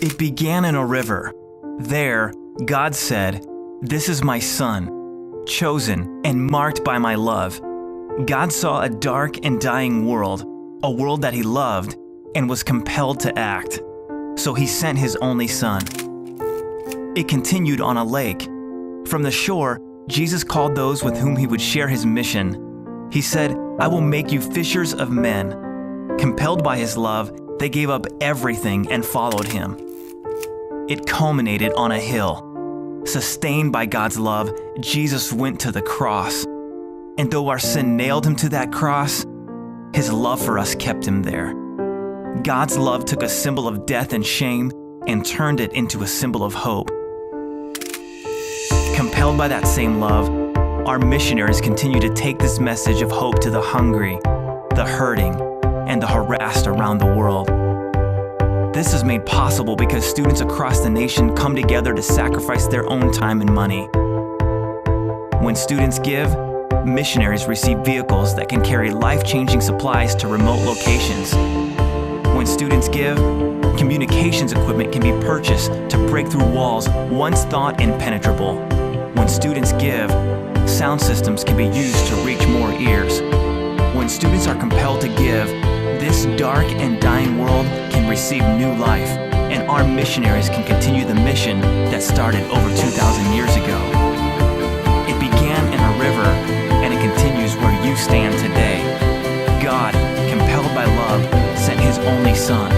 It began in a river. There, God said, "This is my Son, chosen and marked by my love." God saw a dark and dying world, a world that he loved, and was compelled to act. So he sent his only Son. It continued on a lake. From the shore, Jesus called those with whom he would share his mission. He said, "I will make you fishers of men." Compelled by his love, they gave up everything and followed him. It culminated on a hill. Sustained by God's love, Jesus went to the cross. And though our sin nailed him to that cross, his love for us kept him there. God's love took a symbol of death and shame and turned it into a symbol of hope. Compelled by that same love, our missionaries continue to take this message of hope to the hungry, the hurting, and the harassed around the world. This is made possible because students across the nation come together to sacrifice their own time and money. When students give, missionaries receive vehicles that can carry life-changing supplies to remote locations. When students give, communications equipment can be purchased to break through walls once thought impenetrable. When students give, sound systems can be used to reach more ears. When students are compelled to give, this dark and dying world can receive new life, and our missionaries can continue the mission that started over 2,000 years ago. It began in a river, and it continues where you stand today. God, compelled by love, sent his only Son.